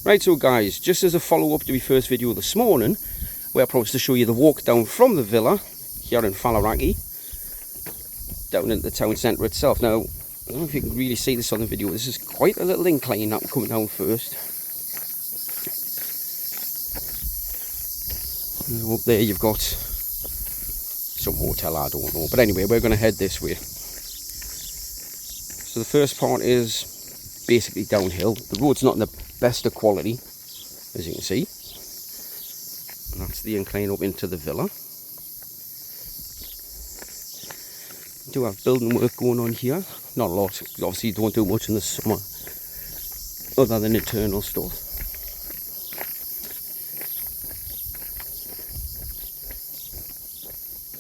Right, so guys, just as a follow-up to my first video this morning, where I promised to show you the walk down from the villa here in Falraki down into the town centre itself. Now, I don't know if you can really see this on the video. This is quite a little incline that I'm coming down first. Up there you've got some hotel, I don't know. But anyway, we're going to head this way. So the first part is basically downhill. The road's not in the best of quality, as you can see. And that's the incline up into the villa. We do have building work going on here. Not a lot. Obviously, you don't do much in the summer other than internal stuff.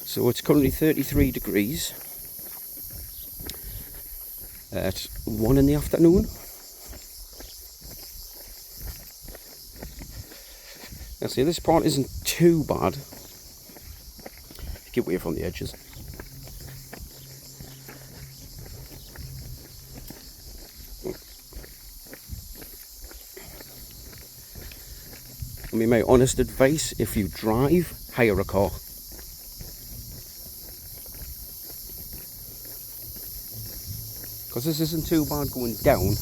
So it's currently 33 degrees at 1 in the afternoon. Now see, this part isn't too bad. Get away from the edges. I mean, my honest advice, if you drive, hire a car. Because this isn't too bad going down,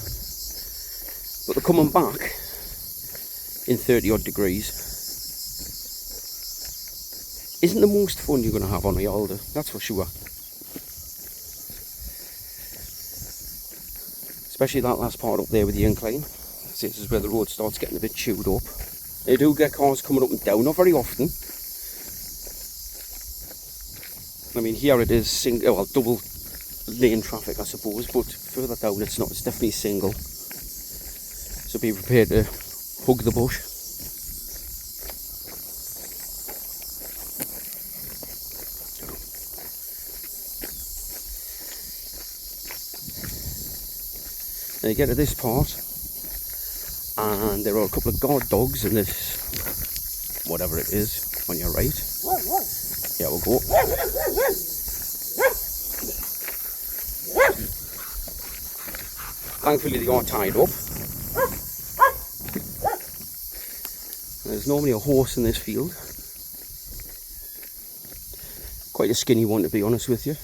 but they're coming back in 30 odd degrees isn't the most fun you're going to have on a holiday, that's for sure. Especially that last part up there with the incline. See, this is where the road starts getting a bit chewed up. They do get cars coming up and down, not very often. I mean, here it is double lane traffic, I suppose, but further down it's not. It's definitely single. So be prepared to hug the bush. Now you get to this part, and there are a couple of guard dogs in this, whatever it is, on your right. Yeah, we'll go. Thankfully they are tied up. There's normally a horse in this field. Quite a skinny one, to be honest with you.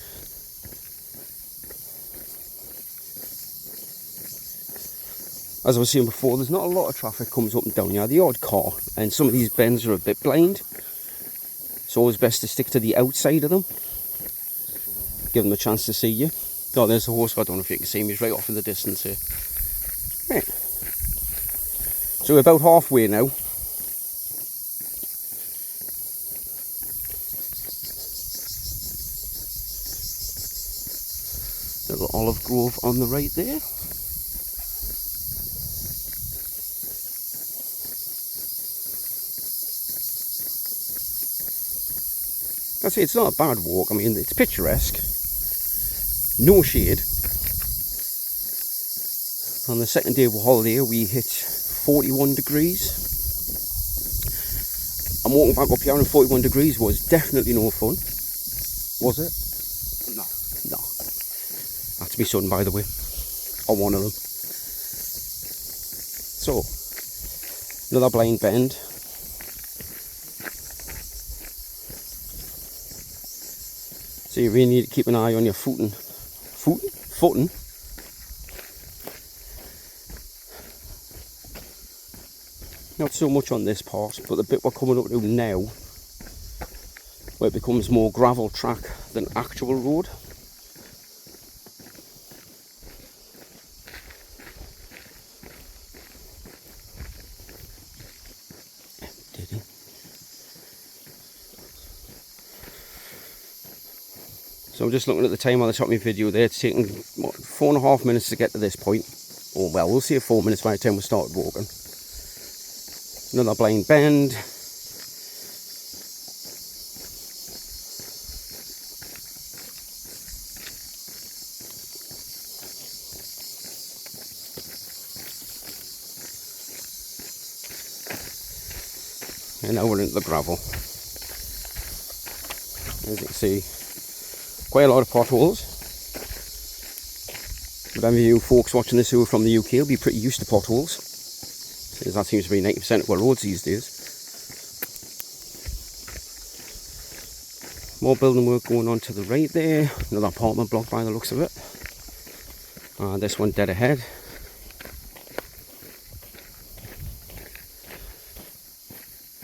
As I was saying before, there's not a lot of traffic comes up and down here. The odd car, and some of these bends are a bit blind. It's always best to stick to the outside of them. Give them a chance to see you. Oh, there's a horse. I don't know if you can see him. He's right off in the distance here. Right. So we're about halfway now. Little olive grove on the right there. I say it's not a bad walk. I mean, it's picturesque. No shade. On the second day of holiday, we hit 41 degrees. And walking back up here in 41 degrees was definitely no fun. Was it? No. No. That's my son, by the way. Or one of them. So, another blind bend. So you really need to keep an eye on your footing. Footing? Not so much on this part, but the bit we're coming up to now, where it becomes more gravel track than actual road. So I'm just looking at the time on the top of my video there. It's taken, what, 4.5 minutes to get to this point. Oh well, we'll see at 4 minutes by the time we start walking. Another blind bend. And now we're into the gravel. As you can see, quite a lot of potholes. But any of you folks watching this who are from the UK will be pretty used to potholes. Because that seems to be 90% of our roads these days. More building work going on to the right there. Another apartment block by the looks of it. This one dead ahead.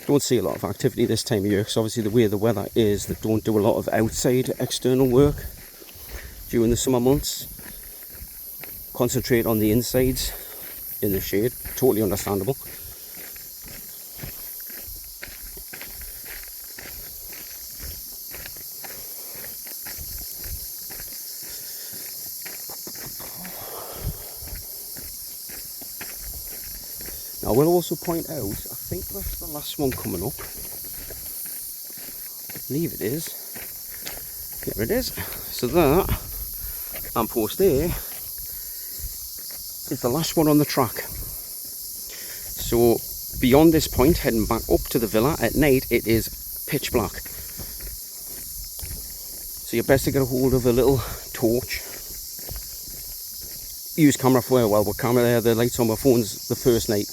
Don't see a lot of activity this time of year because obviously the way the weather is, they don't do a lot of outside external work during the summer months. Concentrate on the insides in the shade. Totally understandable. Now, I will also point out, I think that's the last one coming up. I believe it is. There it is. So that lamppost there is the last one on the track. So beyond this point, heading back up to the villa at night, it is pitch black. So you're best to get a hold of a little torch. Use camera for well, but camera there, the lights on my phone's the first night.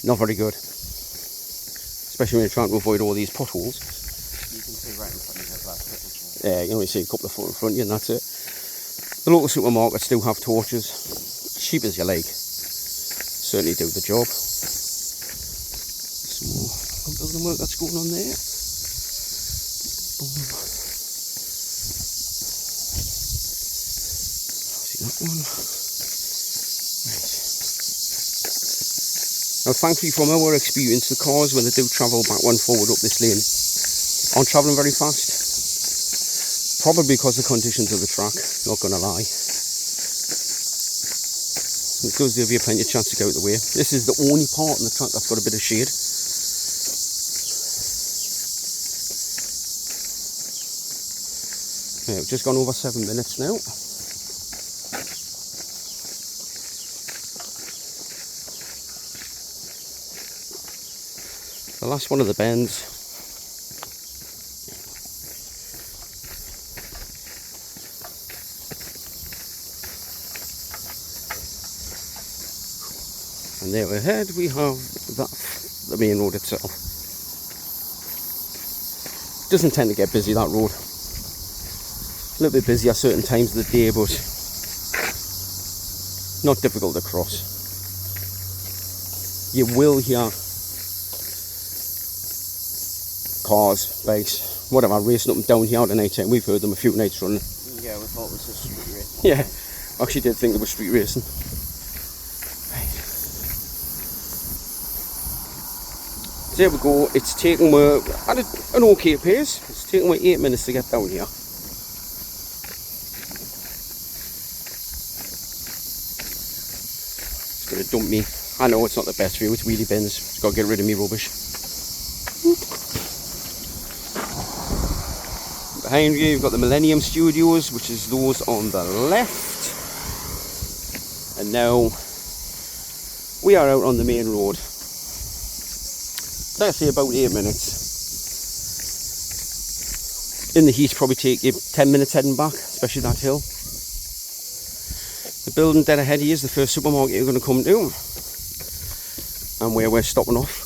Not very good, especially when you're trying to avoid all these potholes. You can see right in front of your glass. Yeah, you only see a couple of foot in front of you and that's it. The local supermarkets do have torches, cheap as you like. Certainly do the job. Some more building work that's going on there. Boom. See that one? Now, thankfully, from our experience, the cars, when they do travel back one forward up this lane, aren't travelling very fast. Probably because of the conditions of the track, not going to lie. It does give you plenty of chance to go out the way. This is the only part in the track that's got a bit of shade. Yeah, we've just gone over 7 minutes now. The last one of the bends. And there ahead we have the main road itself. Doesn't tend to get busy, that road. A little bit busy at certain times of the day, but not difficult to cross. You will hear cars, bikes, whatever, racing up and down here at night time. We've heard them a few nights running. Yeah, we thought it was a street race. Yeah, actually did think it was street racing. Right. So there we go. It's taken me at an okay pace. It's taken me 8 minutes to get down here. It's going to dump me. I know it's not the best view. It's wheelie bins. It's got to get rid of me rubbish. Behind you, you've got the Millennium Studios, which is those on the left. And now we are out on the main road. Let's say about 8 minutes. In the heat, probably take you 10 minutes heading back, especially that hill. The building dead ahead here is the first supermarket you're going to come to, and where we're stopping off.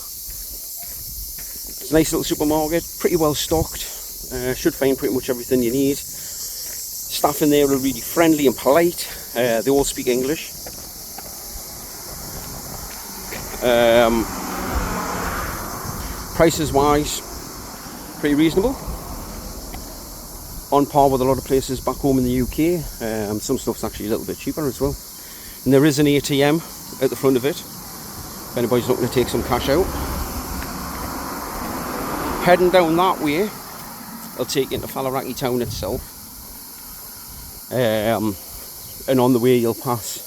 It's a nice little supermarket, pretty well stocked. Should find pretty much everything you need. Staff in there are really friendly and polite. They all speak English. Prices wise, pretty reasonable. On par with a lot of places back home in the UK. Some stuff's actually a little bit cheaper as well. And there is an ATM at the front of it, if anybody's looking to take some cash out. Heading down that way, I'll take you into Falraki town itself. And on the way you'll pass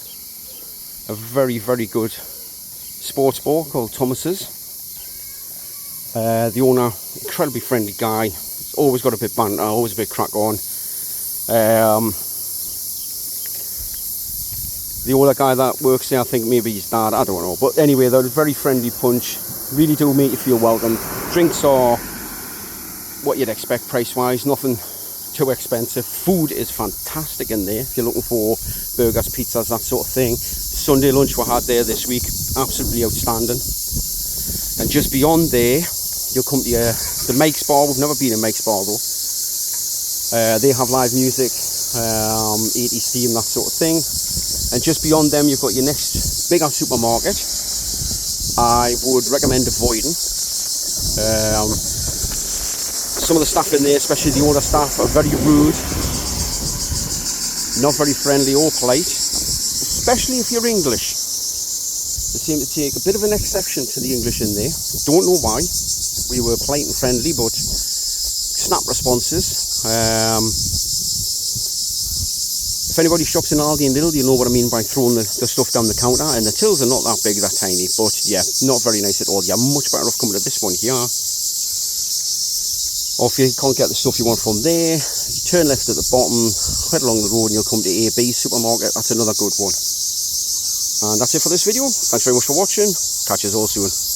a very, very good sports bar called Thomas's. The owner, incredibly friendly guy. He's always got a bit banter, always a bit crack on. The older guy that works there, I think maybe his dad, I don't know. But anyway, they're a very friendly bunch. Really do make you feel welcome. Drinks are what you'd expect price-wise. Nothing too expensive. Food is fantastic in there if you're looking for burgers, pizzas, that sort of thing. Sunday lunch we had there this week, absolutely outstanding. And just beyond there, you'll come to the Makes Bar. We've never been in Makes Bar though. They have live music, 80s theme, that sort of thing. And just beyond them, you've got your next bigger supermarket. I would recommend avoiding. Some of the staff in there, especially the older staff, are very rude, not very friendly or polite, especially if you're English. They seem to take a bit of an exception to the English in there. Don't know why. We were polite and friendly, but snap responses. If anybody shops in Aldi and Lidl, you know what I mean by throwing the stuff down the counter. And the tills are not that big, that tiny, but yeah, not very nice at all. You're much better off coming to this one here. Or if you can't get the stuff you want from there, you turn left at the bottom, head along the road and you'll come to AB Supermarket. That's another good one. And that's it for this video. Thanks very much for watching. Catch you all soon.